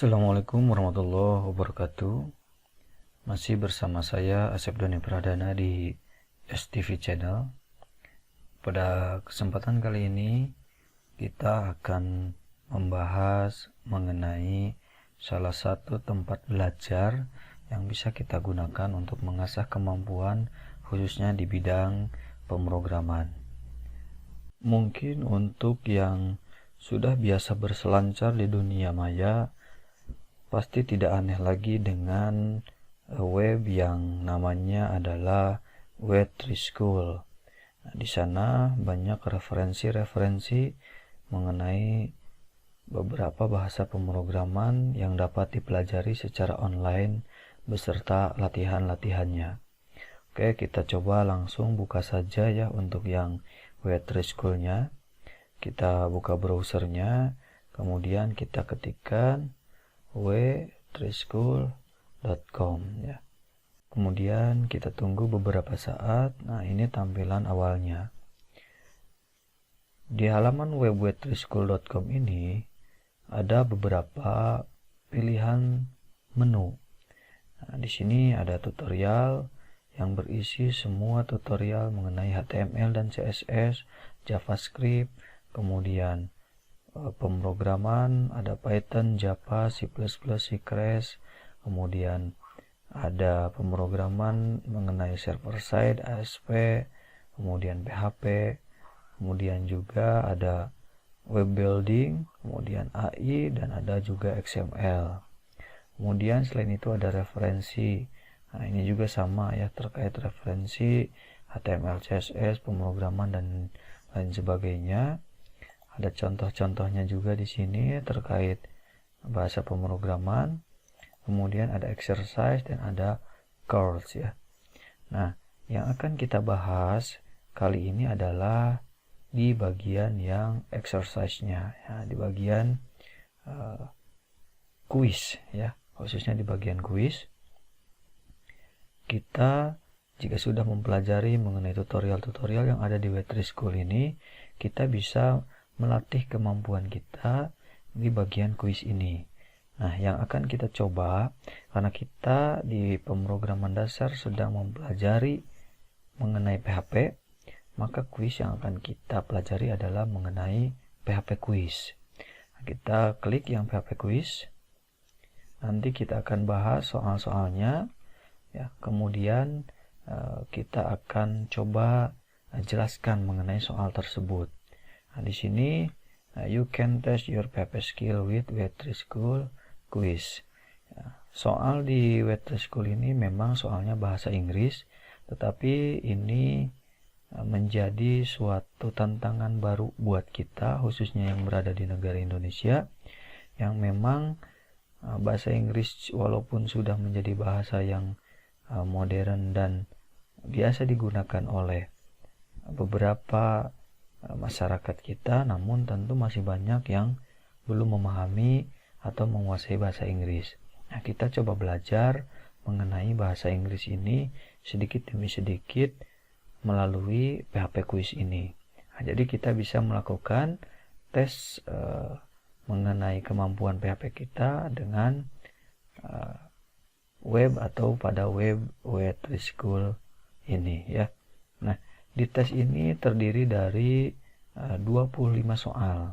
Assalamualaikum warahmatullahi wabarakatuh. Masih bersama saya Asep Doni Pradana di STV Channel. Pada kesempatan kali ini kita akan membahas mengenai salah satu tempat belajar yang bisa kita gunakan untuk mengasah kemampuan khususnya di bidang pemrograman. Mungkin untuk yang sudah biasa berselancar di dunia maya, pasti tidak aneh lagi dengan web yang namanya adalah Web3School. Nah, di sana banyak referensi-referensi mengenai beberapa bahasa pemrograman yang dapat dipelajari secara online beserta latihan-latihannya. Oke, kita coba langsung buka saja ya untuk yang Web3School-nya. Kita buka browsernya, kemudian kita ketikkan w3school.com ya. Kemudian kita tunggu beberapa saat. Nah, ini tampilan awalnya. Di halaman web w3school.com ini ada beberapa pilihan menu. Nah, di sini ada tutorial yang berisi semua tutorial mengenai HTML dan CSS, JavaScript, kemudian pemrograman, ada Python, Java, C++, C Crash, kemudian ada pemrograman mengenai server side, ASP, kemudian PHP, kemudian juga ada web building, kemudian AI, dan ada juga XML. Kemudian selain itu ada referensi. Nah, ini juga sama ya, terkait referensi HTML, CSS, pemrograman, dan lain sebagainya. Ada contoh-contohnya juga di sini terkait bahasa pemrograman. Kemudian ada exercise dan ada course ya. Nah, yang akan kita bahas kali ini adalah di bagian yang exercise-nya ya, di bagian quiz ya, khususnya di bagian quiz. Kita jika sudah mempelajari mengenai tutorial-tutorial yang ada di Web3School ini, kita bisa melatih kemampuan kita di bagian kuis ini. Nah, yang akan kita coba, karena kita di pemrograman dasar sedang mempelajari mengenai PHP, maka kuis yang akan kita pelajari adalah mengenai PHP quiz. Nah, kita klik yang PHP quiz. Nanti kita akan bahas soal-soalnya ya. Kemudian kita akan coba jelaskan mengenai soal tersebut. Nah, di sini you can test your PHP skill with Web3School quiz. Ya, soal di Web3School ini memang soalnya bahasa Inggris, tetapi ini menjadi suatu tantangan baru buat kita, khususnya yang berada di negara Indonesia, yang memang bahasa Inggris walaupun sudah menjadi bahasa yang modern dan biasa digunakan oleh beberapa masyarakat kita, namun tentu masih banyak yang belum memahami atau menguasai bahasa Inggris. Nah, kita coba belajar mengenai bahasa Inggris ini sedikit demi sedikit melalui PHP quiz ini. Nah, jadi kita bisa melakukan tes mengenai kemampuan PHP kita dengan web atau pada web Web3School ini ya. Nah, di tes ini terdiri dari 25 soal.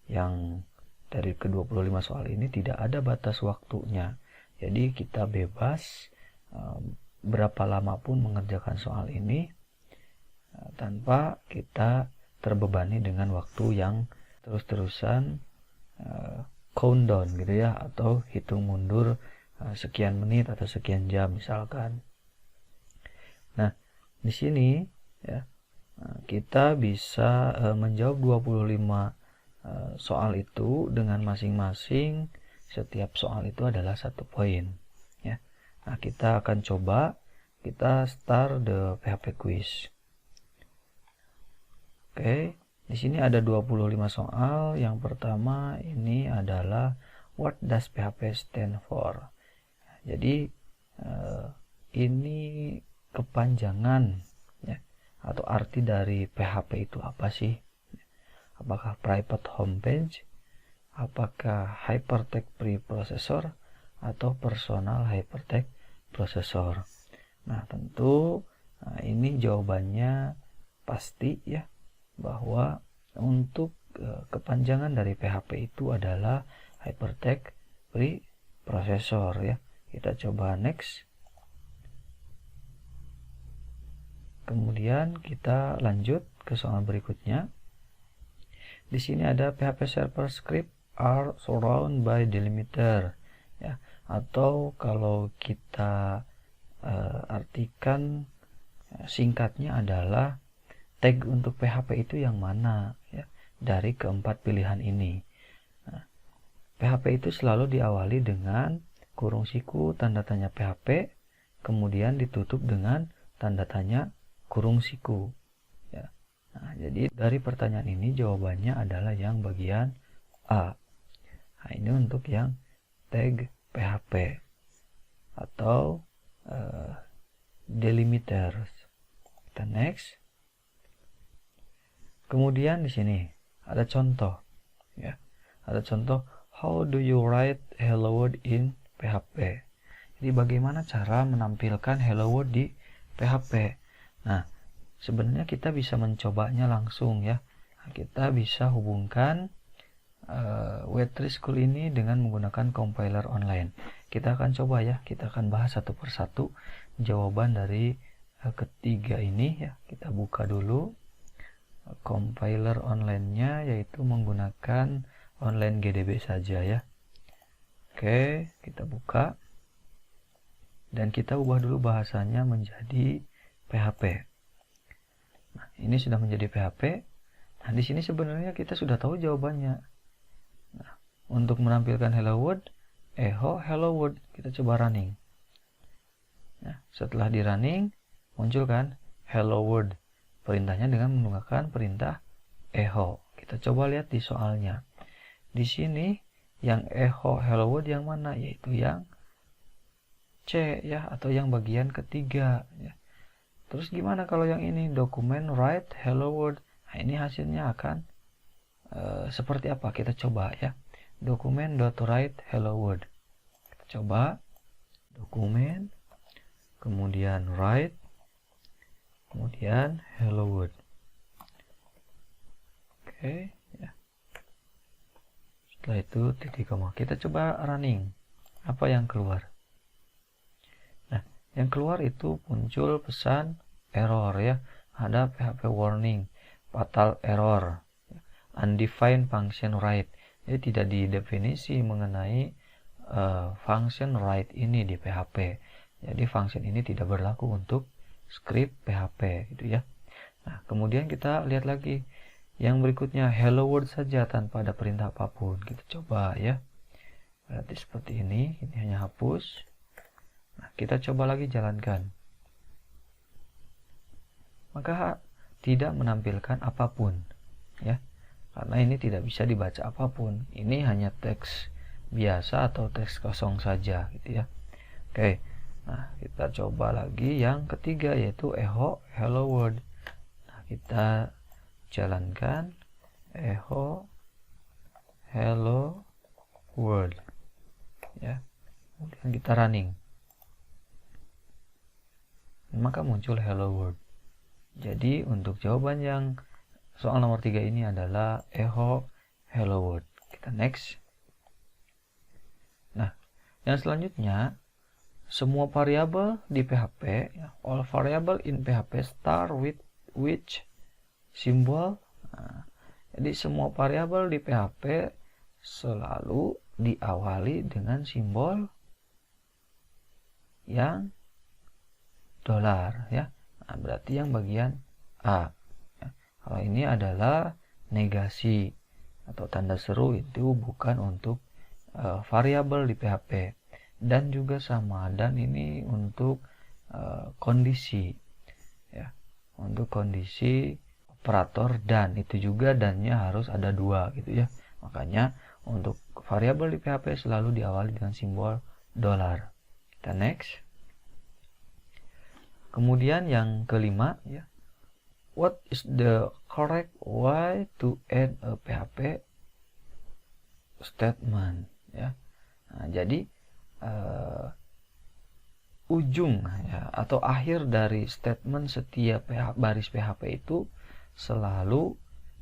Yang dari ke-25 soal ini tidak ada batas waktunya. Jadi kita bebas berapa lama pun mengerjakan soal ini tanpa kita terbebani dengan waktu yang terus-terusan countdown gitu ya, atau hitung mundur sekian menit atau sekian jam misalkan. Nah, di sini ya, kita bisa menjawab 25 soal itu dengan masing-masing setiap soal itu adalah 1 poin ya. Nah, kita akan coba, kita start the PHP quiz. Oke, di sini ada 25 soal. Yang pertama ini adalah what does PHP stand for? Jadi ini kepanjangan ya, atau arti dari PHP itu apa sih? Apakah private homepage apakah hypertext preprocessor atau personal hypertext processor. Nah, tentu ini jawabannya pasti ya, bahwa untuk kepanjangan dari PHP itu adalah hypertext preprocessor ya. Kita coba next. Kemudian kita lanjut ke soal berikutnya. Di sini ada PHP server script are surrounded by delimiter ya, atau kalau kita artikan singkatnya adalah tag untuk PHP itu yang mana ya, dari keempat pilihan ini. Nah, PHP itu selalu diawali dengan kurung siku tanda tanya PHP, kemudian ditutup dengan tanda tanya kurung siku ya. Nah, jadi dari pertanyaan ini jawabannya adalah yang bagian A. Nah, ini untuk yang tag PHP atau delimiters. Kita next. Kemudian di sini ada contoh ya. Ada contoh how do you write hello world in PHP. Jadi bagaimana cara menampilkan hello world di PHP. Nah, sebenarnya kita bisa mencobanya langsung ya. Nah, kita bisa hubungkan W3 School ini dengan menggunakan compiler online. Kita akan coba ya, kita akan bahas satu persatu jawaban dari ketiga ini ya. Kita buka dulu compiler online-nya, yaitu menggunakan online GDB saja ya. Oke, kita buka dan kita ubah dulu bahasanya menjadi PHP. Nah, ini sudah menjadi PHP. Nah, di sini sebenarnya kita sudah tahu jawabannya. Nah, untuk menampilkan hello world, echo hello world, kita coba running. Nah, setelah di running, muncul kan hello world. Perintahnya dengan menggunakan perintah echo. Kita coba lihat di soalnya. Di sini yang echo hello world yang mana? Yaitu yang C ya, atau yang bagian ketiga ya. Terus gimana kalau yang ini dokumen write hello world? Nah, ini hasilnya akan seperti apa? Kita coba ya. Dokumen.write hello world. Kita coba dokumen, kemudian write, kemudian hello world. Oke ya. Setelah itu titik koma. Kita coba running. Apa yang keluar? Nah, yang keluar itu muncul pesan error ya. Ada PHP warning, fatal error, undefined function write. Jadi tidak didefinisi mengenai function write ini di PHP. Jadi function ini tidak berlaku untuk script PHP gitu ya. Nah, kemudian kita lihat lagi yang berikutnya, hello world saja tanpa ada perintah apapun. Kita coba ya. Berarti seperti ini hanya hapus. Nah, kita coba lagi jalankan. Maka tidak menampilkan apapun ya. Karena ini tidak bisa dibaca apapun. Ini hanya teks biasa atau teks kosong saja gitu ya. Oke. Nah, kita coba lagi yang ketiga, yaitu echo hello world. Nah, kita jalankan echo hello world ya. Kemudian kita running. Maka muncul hello world. Jadi untuk jawaban yang soal nomor 3 ini adalah echo hello world. Kita next. Nah, yang selanjutnya, semua variabel di PHP, all variable in PHP start with which symbol. Nah, jadi semua variabel di PHP selalu diawali dengan simbol yang dolar ya. Nah, berarti yang bagian A ya. Kalau ini adalah negasi atau tanda seru, itu bukan untuk variabel di PHP. Dan juga sama, dan ini untuk kondisi ya, untuk kondisi operator, dan itu juga dannya harus ada 2 gitu ya. Makanya untuk variabel di PHP selalu diawali dengan simbol dolar. Kita next. Kemudian yang kelima ya, what is the correct way to end a PHP statement ya. Nah, jadi ujung ya, atau akhir dari statement setiap baris PHP itu selalu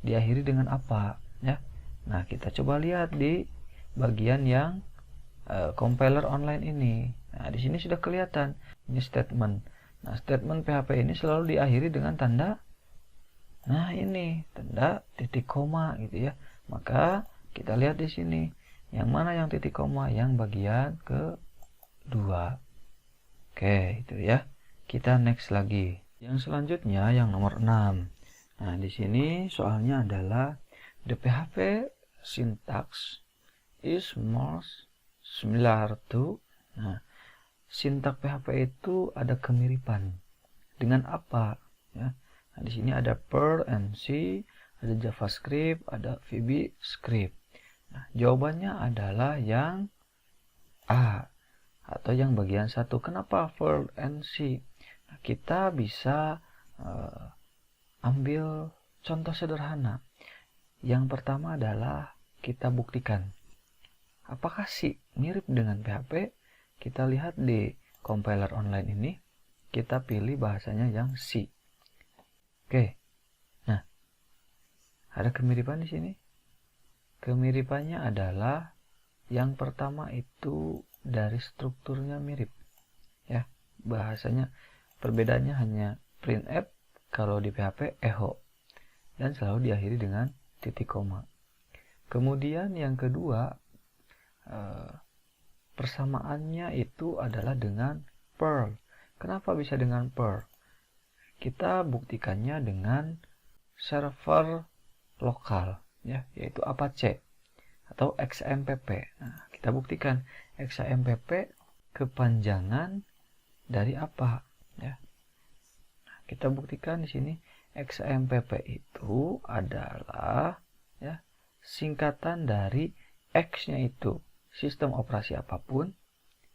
diakhiri dengan apa ya. Nah, kita coba lihat di bagian yang compiler online ini. Nah, di sini sudah kelihatan ini statement. Nah, statement PHP ini selalu diakhiri dengan tanda, nah ini tanda titik koma gitu ya. Maka kita lihat di sini yang mana yang titik koma, yang bagian kedua. Oke, itu ya. Kita next lagi. Yang selanjutnya yang nomor 6. Nah, di sini soalnya adalah the PHP syntax is most similar to. Nah, sintak PHP itu ada kemiripan dengan apa ya. Nah, di sini ada Perl and C, ada JavaScript, ada VB script. Nah, jawabannya adalah yang A atau yang bagian 1. Kenapa Perl and C? Nah, kita bisa ambil contoh sederhana. Yang pertama adalah kita buktikan apakah C mirip dengan PHP. Kita lihat di compiler online ini, kita pilih bahasanya yang C. Oke. Nah, ada kemiripan di sini. Kemiripannya adalah yang pertama itu dari strukturnya mirip. Ya, bahasanya perbedaannya hanya printf, kalau di PHP echo, dan selalu diakhiri dengan titik koma. Kemudian yang kedua, persamaannya itu adalah dengan Perl. Kenapa bisa dengan Perl? Kita buktikannya dengan server lokal ya, yaitu Apache atau XAMPP. Nah, kita buktikan XAMPP kepanjangan dari apa ya. Nah, kita buktikan di sini XAMPP itu adalah ya singkatan dari X-nya itu sistem operasi apapun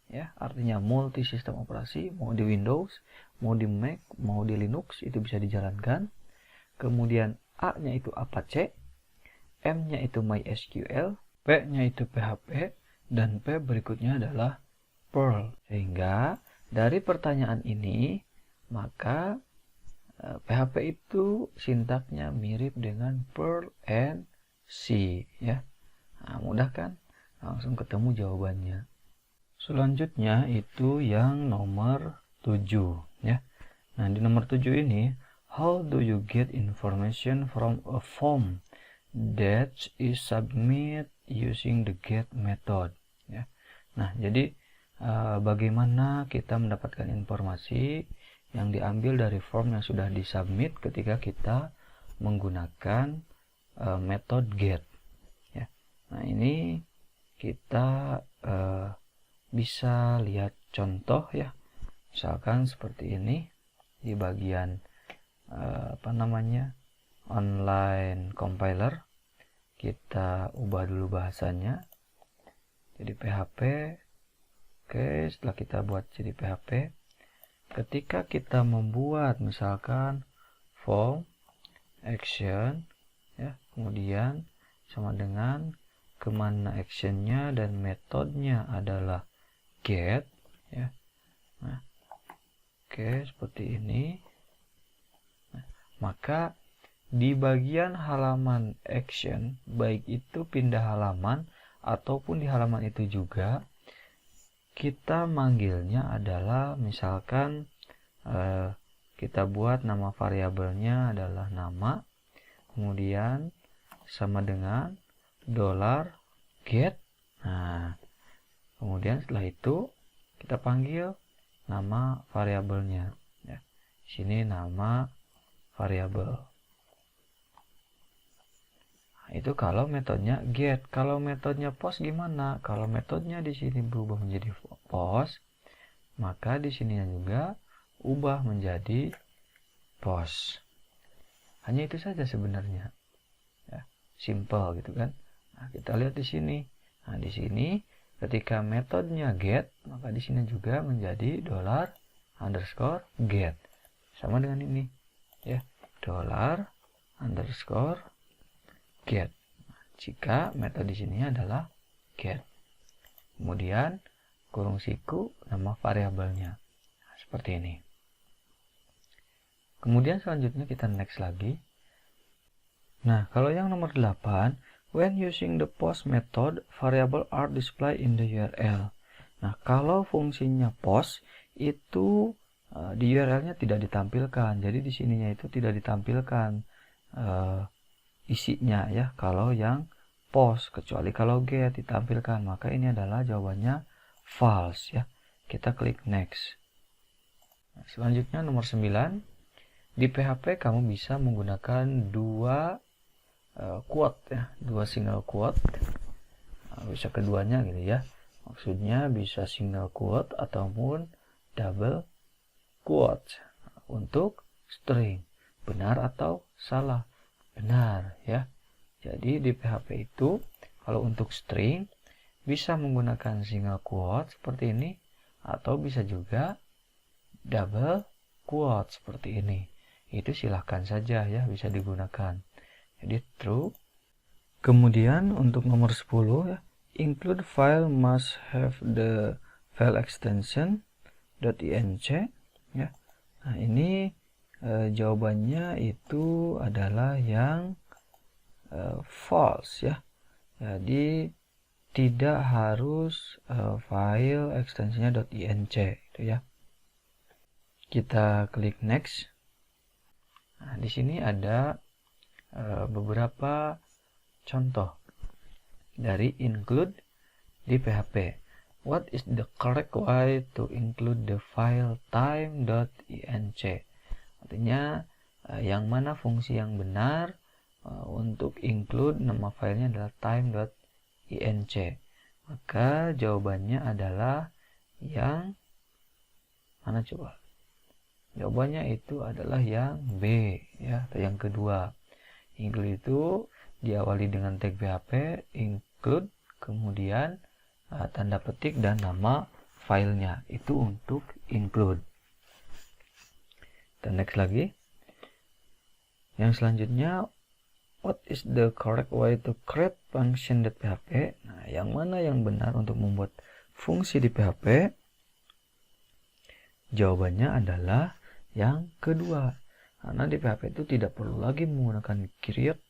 ya, artinya multi sistem operasi, mau di Windows, mau di Mac, mau di Linux itu bisa dijalankan. Kemudian A-nya itu Apache, M-nya itu MySQL, P-nya itu PHP, dan P berikutnya adalah Perl. Sehingga dari pertanyaan ini, maka PHP itu sintaknya mirip dengan Perl and C ya. Nah, mudah kan? Langsung ketemu jawabannya. Selanjutnya itu yang nomor 7 ya. Nah, di nomor 7 ini, how do you get information from a form that is submit using the get method ya. Nah, jadi bagaimana kita mendapatkan informasi yang diambil dari form yang sudah disubmit ketika kita menggunakan metode get ya. Nah, ini kita bisa lihat contoh ya, misalkan seperti ini di bagian online compiler. Kita ubah dulu bahasanya jadi PHP. Oke, setelah kita buat jadi PHP, ketika kita membuat misalkan form action ya, kemudian sama dengan kemana actionnya dan metodenya adalah get ya. Nah, oke, seperti ini. Nah, maka di bagian halaman action, baik itu pindah halaman ataupun di halaman itu juga, kita manggilnya adalah misalkan kita buat nama variabelnya adalah nama, kemudian sama dengan $get. Nah, kemudian setelah itu kita panggil nama variabelnya ya. Di sini nama variabel. Nah, itu kalau metodenya get. Kalau metodenya post gimana? Kalau metodenya di sini berubah menjadi post, maka di sini juga ubah menjadi post. Hanya itu saja sebenarnya. Ya, simple gitu kan. Nah, kita lihat di sini. Nah, di sini ketika metodenya get, maka di sini juga menjadi $_get. Sama dengan ini, ya, $_get. Nah, jika metode di sini adalah get. Kemudian kurung siku nama variabelnya. Nah, seperti ini. Kemudian selanjutnya kita next lagi. Nah, kalau yang nomor 8, when using the post method, variable are displayed in the URL. Nah, kalau fungsinya post itu di URL-nya tidak ditampilkan. Jadi di sininya itu tidak ditampilkan isinya ya. Kalau yang post, kecuali kalau get ditampilkan, maka ini adalah jawabannya false ya. Kita klik next. Nah, selanjutnya nomor 9. Di PHP kamu bisa menggunakan dua quote ya, dua single quote. Nah, bisa keduanya gitu ya. Maksudnya bisa single quote ataupun double quote untuk string. Benar atau salah? Benar ya. Jadi di PHP itu kalau untuk string bisa menggunakan single quote seperti ini atau bisa juga double quote seperti ini. Itu silahkan saja ya, bisa digunakan. Jadi true. Kemudian untuk nomor 10 ya, include file must have the file extension .inc ya. Nah, ini jawabannya itu adalah yang false ya. Jadi tidak harus file ekstensinya .inc itu ya. Kita klik next. Nah, di sini ada beberapa contoh dari include di PHP. What is the correct way to include the file time.inc? Artinya yang mana fungsi yang benar untuk include nama filenya adalah time.inc. Maka jawabannya adalah yang mana coba? Jawabannya itu adalah yang B ya, atau yang kedua. Include itu diawali dengan tag PHP include, kemudian tanda petik dan nama filenya. Itu untuk include. Dan next lagi. Yang selanjutnya, what is the correct way to create function.php? Nah, yang mana yang benar untuk membuat fungsi di PHP? Jawabannya adalah yang kedua. Karena di PHP itu tidak perlu lagi menggunakan create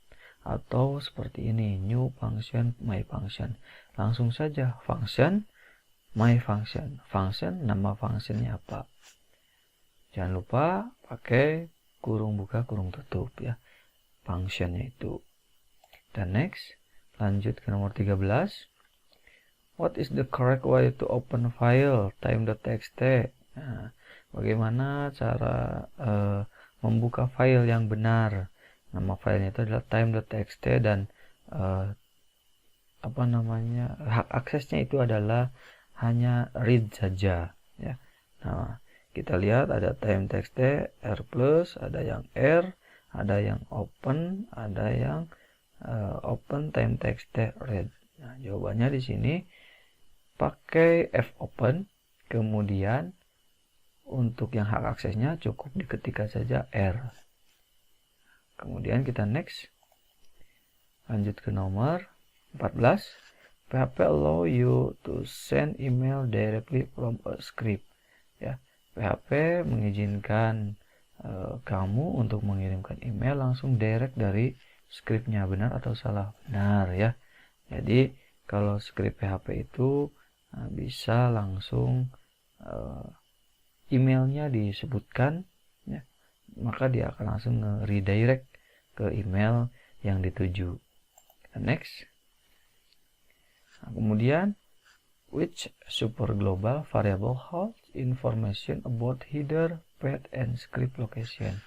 atau seperti ini, new function, my function. Langsung saja function, my function. Function, nama functionnya apa. Jangan lupa pakai kurung buka, kurung tutup ya. Functionnya itu. Dan next, lanjut ke nomor 13. What is the correct way to open file time.txt? Nah, bagaimana cara membuka file yang benar? Nama filenya itu adalah time.txt dan hak aksesnya itu adalah hanya read saja ya. Nah, kita lihat ada time.txt r+, ada yang r, ada yang open, ada yang open time.txt read. Nah, jawabannya di sini pakai fopen, kemudian untuk yang hak aksesnya cukup diketikkan saja R. Kemudian kita next. Lanjut ke nomor 14. PHP allow you to send email directly from a script. Ya, PHP mengizinkan kamu untuk mengirimkan email langsung direct dari scriptnya. Benar atau salah? Benar ya. Jadi kalau script PHP itu bisa langsung emailnya disebutkan ya, maka dia akan langsung redirect ke email yang dituju. Next. Nah, kemudian which super global variable holds information about header, path, and script location.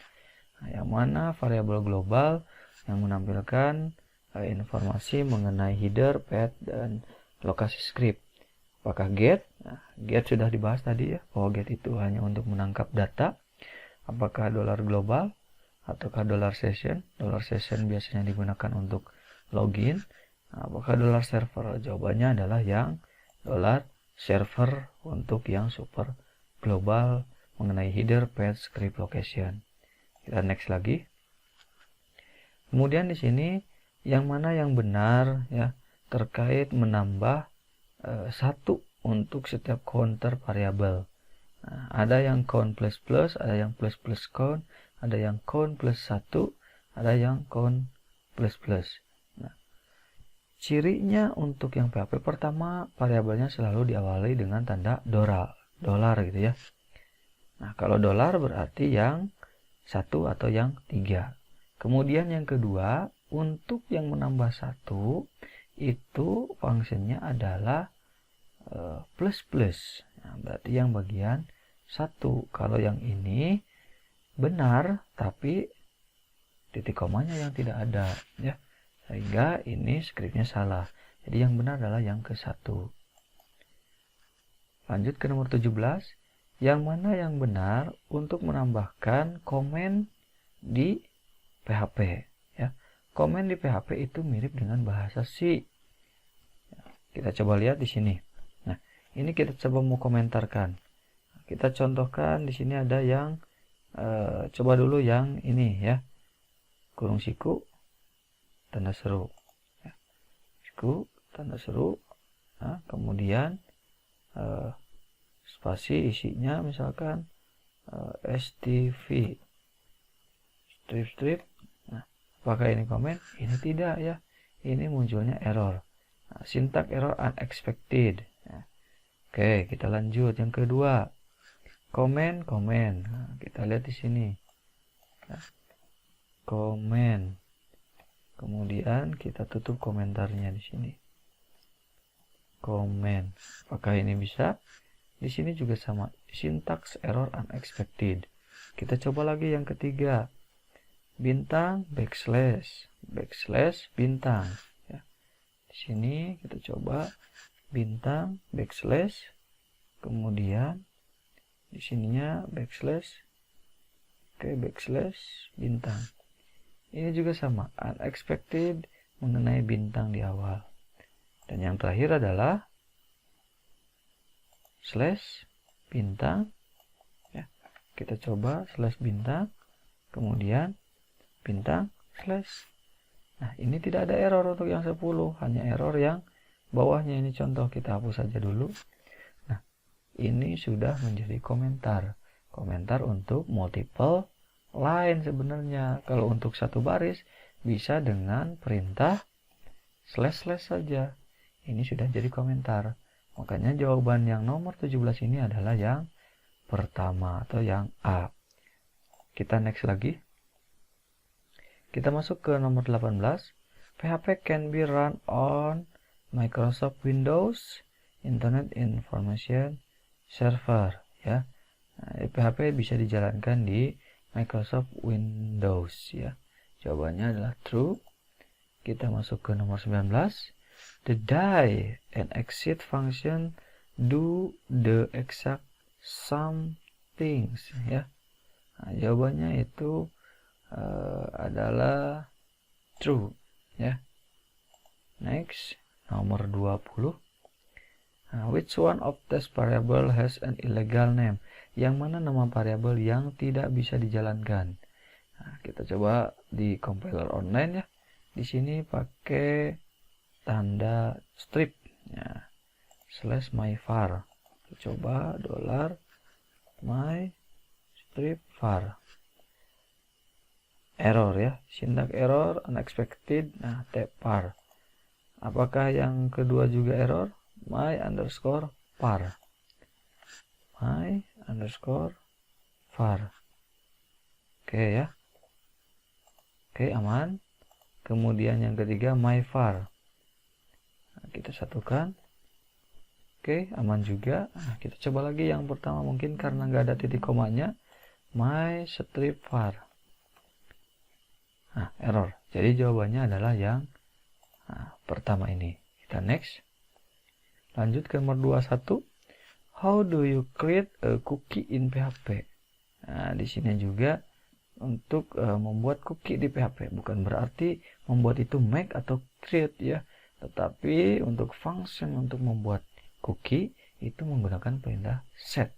Nah, yang mana variabel global yang menampilkan informasi mengenai header, path, dan lokasi script. Apakah get? Nah, get sudah dibahas tadi ya, bahwa get itu hanya untuk menangkap data. Apakah $global ataukah $session? $session biasanya digunakan untuk login. Nah, apakah $server? Jawabannya adalah yang $server untuk yang super global mengenai header, path, script, location. Kita next lagi. Kemudian di sini yang mana yang benar ya terkait menambah 1 untuk setiap counter variabel. Nah, ada yang count plus plus, ada yang plus plus count, ada yang count plus 1, ada yang count plus plus. Nah, cirinya untuk yang PHP pertama, variabelnya selalu diawali dengan tanda dolar gitu ya. Nah, kalau dolar berarti yang 1 atau yang 3. Kemudian yang kedua, untuk yang menambah 1, itu fungsinya adalah plus plus. Nah, berarti yang bagian 1. Kalau yang ini benar, tapi titik komanya yang tidak ada, ya. Sehingga ini skripnya salah. Jadi yang benar adalah yang ke-1. Lanjut ke nomor 17. Yang mana yang benar untuk menambahkan komen di PHP, ya. Komen di PHP itu mirip dengan bahasa C. Kita coba lihat di sini. Nah, ini kita coba mau komentarkan. Kita contohkan di sini ada yang coba dulu yang ini ya. Kurung siku tanda seru. Ya. Siku tanda seru. Nah, kemudian spasi isinya misalkan STV strip. Nah, apakah ini komen? Ini tidak ya. Ini munculnya error. Nah, syntax error unexpected. Nah, oke, kita lanjut yang kedua. Komen. Nah, kita lihat di sini. Nah, komen. Kemudian kita tutup komentarnya di sini. Komen. Apakah ini bisa? Di sini juga sama. Syntax error unexpected. Kita coba lagi yang ketiga. Bintang backslash bintang. Ya. Di sini kita coba bintang backslash. Kemudian di sininya backslash. Oke, backslash bintang. Ini juga sama. Unexpected mengenai bintang di awal. Dan yang terakhir adalah slash bintang. Ya, kita coba slash bintang, kemudian bintang slash. Nah, ini tidak ada error untuk yang 10, hanya error yang bawahnya. Ini contoh, kita hapus saja dulu. Nah, ini sudah menjadi komentar untuk multiple line sebenarnya. Kalau untuk satu baris bisa dengan perintah slash saja. Ini sudah jadi komentar. Makanya jawaban yang nomor 17 ini adalah yang pertama atau yang A. Kita next lagi. Kita masuk ke nomor 18. PHP can be run on Microsoft Windows Internet Information Server, ya. Nah, PHP bisa dijalankan di Microsoft Windows, ya. Jawabannya adalah true. Kita masuk ke nomor 19. The die and exit function do the exact same things, ya. Nah, jawabannya itu adalah true, ya. Next, nomor 20. Which one of these variable has an illegal name? Yang mana nama variabel yang tidak bisa dijalankan? Nah, kita coba di compiler online ya. Di sini pakai tanda strip, ya. Slash myvar. Kita coba $my strip var. Error ya, syntax error unexpected. Nah, var. Apakah yang kedua juga error? My underscore var. My underscore var. Oke ya. Oke, aman. Kemudian yang ketiga my var. Nah, kita satukan. Oke, aman juga. Nah, kita coba lagi yang pertama, mungkin karena nggak ada titik komanya. My strip var. Nah, error. Jadi jawabannya adalah yang pertama ini. Kita next. Lanjut ke nomor 21. How do you create a cookie in PHP? Nah, di sini juga untuk membuat cookie di PHP. Bukan berarti membuat itu make atau create ya. Tetapi untuk function untuk membuat cookie itu menggunakan perintah set.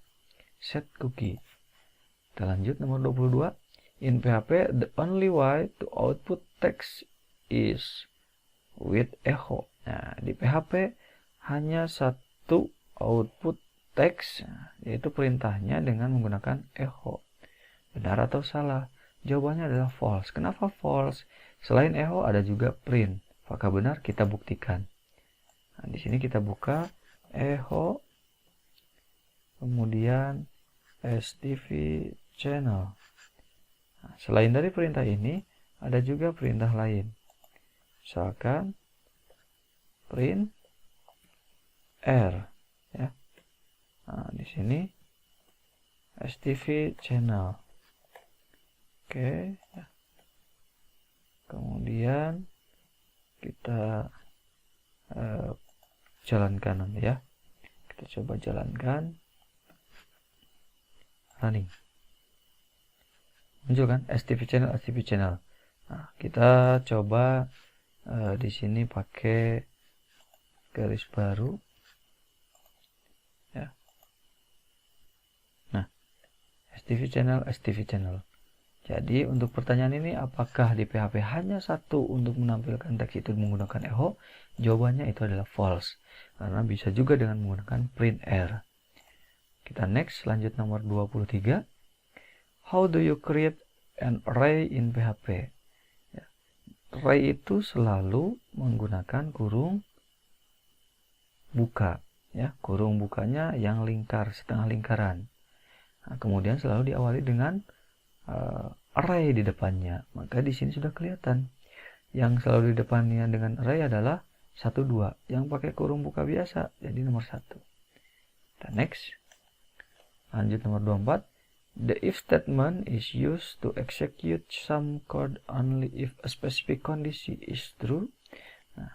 Set cookie. Kita lanjut nomor 22. In PHP, the only way to output text is with echo. Nah, di PHP hanya satu output teks, yaitu perintahnya dengan menggunakan echo. Benar atau salah? Jawabannya adalah false. Kenapa false? Selain echo ada juga print. Apakah benar? Kita buktikan. Nah, di sini kita buka echo, kemudian STV channel. Nah, selain dari perintah ini, ada juga perintah lain. Misalkan print R, ya. Nah, di sini STV channel. Oke, ya. Kemudian kita jalankan nanti ya. Kita coba jalankan. Running. Muncul kan STV channel, STV channel. Nah, kita coba di sini pakai garis baru. Ya. Nah, STV channel, STV channel. Jadi untuk pertanyaan ini, apakah di PHP hanya satu untuk menampilkan teks itu menggunakan echo? Jawabannya itu adalah false. Karena bisa juga dengan menggunakan print R. Kita next, lanjut nomor 23. How do you create an array in PHP? Ya. Array itu selalu menggunakan kurung buka. Ya, kurung bukanya yang lingkar, setengah lingkaran. Nah, kemudian selalu diawali dengan array di depannya. Maka di sini sudah kelihatan. Yang selalu di depannya dengan array adalah 1, 2. Yang pakai kurung buka biasa, jadi nomor 1. Kita next. Lanjut nomor 24. The if statement is used to execute some code only if a specific condition is true. Nah,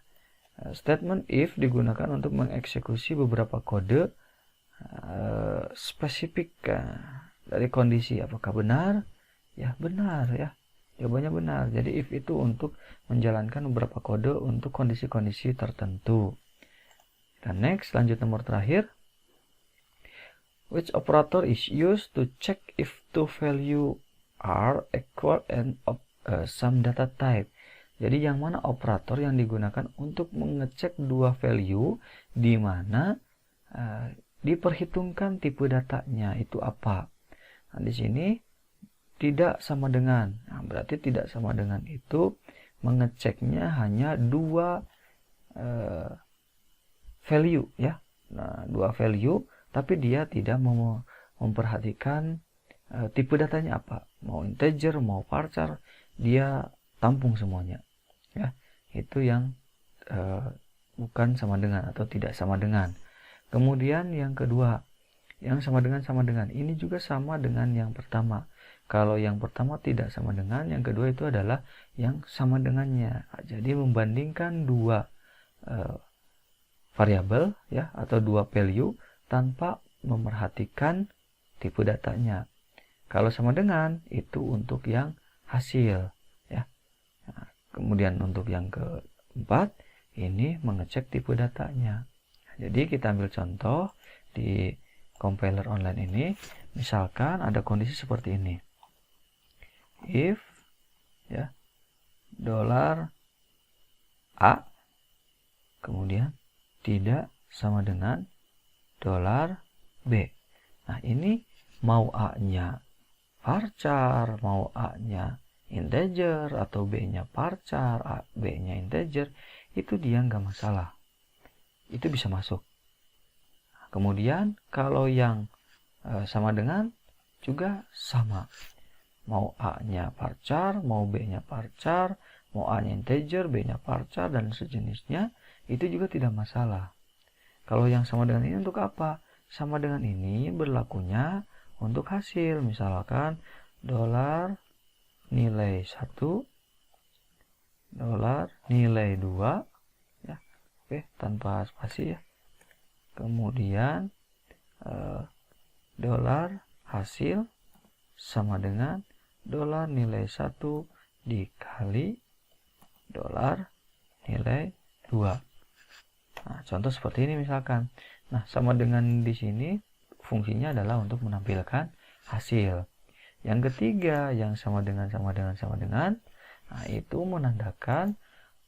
statement if digunakan untuk mengeksekusi beberapa kode spesifik dari kondisi. Apakah benar? Ya, benar ya. Jawabannya benar. Jadi if itu untuk menjalankan beberapa kode untuk kondisi-kondisi tertentu. Kita next, lanjut nomor terakhir. Which operator is used to check if two value are equal and of some data type? Jadi yang mana operator yang digunakan untuk mengecek dua value di mana diperhitungkan tipe datanya itu apa? Nah, di sini tidak sama dengan. Nah, berarti tidak sama dengan itu mengeceknya hanya dua value ya. Nah, dua value, tapi dia tidak memperhatikan tipe datanya apa. Mau integer, mau varchar, dia tampung semuanya. Ya, itu yang bukan sama dengan atau tidak sama dengan. Kemudian yang kedua, yang sama dengan. Ini juga sama dengan yang pertama. Kalau yang pertama tidak sama dengan, yang kedua itu adalah yang sama dengannya. Jadi membandingkan dua variabel ya atau dua value tanpa memerhatikan tipe datanya. Kalau sama dengan itu untuk yang hasil ya. Nah, kemudian untuk yang keempat ini mengecek tipe datanya. Jadi kita ambil contoh di compiler online ini, misalkan ada kondisi seperti ini. If ya $A kemudian tidak sama dengan $B. Nah, ini mau A-nya varchar, mau A-nya integer atau B-nya varchar, B-nya integer, itu dia nggak masalah. Itu bisa masuk. Kemudian kalau yang sama dengan juga sama. Mau A-nya varchar, mau B-nya varchar, mau A-nya integer, B-nya varchar, dan sejenisnya, itu juga tidak masalah. Kalau yang sama dengan ini untuk apa? Sama dengan ini berlakunya untuk hasil. Misalkan $nilai 1, $nilai 2, ya, oke, tanpa spasi ya. Kemudian $hasil sama dengan $nilai 1 dikali $nilai 2. Nah, contoh seperti ini misalkan. Nah, sama dengan di sini fungsinya adalah untuk menampilkan hasil. Yang ketiga, yang sama dengan. Nah, itu menandakan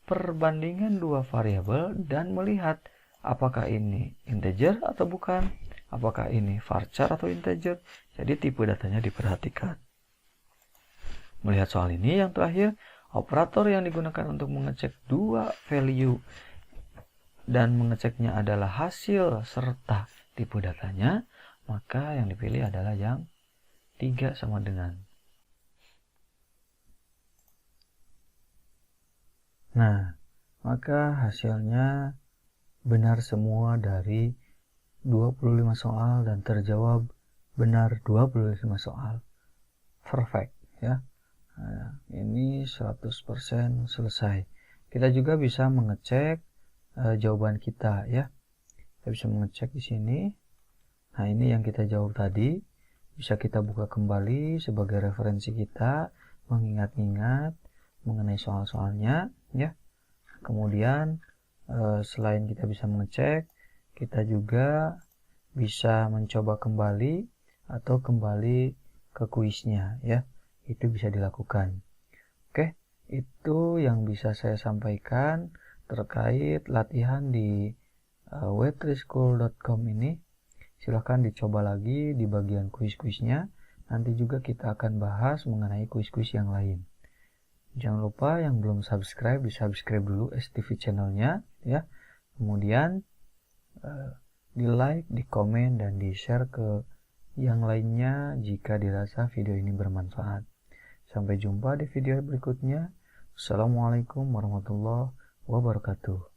perbandingan dua variabel dan melihat apakah ini integer atau bukan, apakah ini varchar atau integer. Jadi tipe datanya diperhatikan. Melihat soal ini yang terakhir, operator yang digunakan untuk mengecek dua value dan mengeceknya adalah hasil serta tipe datanya, maka yang dipilih adalah yang 3 sama dengan. Nah, maka hasilnya benar semua dari 25 soal dan terjawab benar 25 soal. Perfect ya. Nah, ini 100% selesai. Kita juga bisa mengecek jawaban kita ya. Kita bisa mengecek di sini. Nah, ini yang kita jawab tadi. Bisa kita buka kembali sebagai referensi kita, mengingat-ingat mengenai soal-soalnya ya. Kemudian selain kita bisa mengecek, kita juga bisa mencoba kembali atau kembali ke kuisnya ya. Itu bisa dilakukan. Oke, itu yang bisa saya sampaikan terkait latihan di web3school.com ini. Silahkan dicoba lagi di bagian kuis-kuisnya. Nanti juga kita akan bahas mengenai kuis-kuis yang lain. Jangan lupa yang belum subscribe, di subscribe dulu STV channelnya ya. Kemudian di like, di komen, dan di share ke yang lainnya jika dirasa video ini bermanfaat. Sampai jumpa di video berikutnya. Assalamualaikum warahmatullahi wabarakatuh.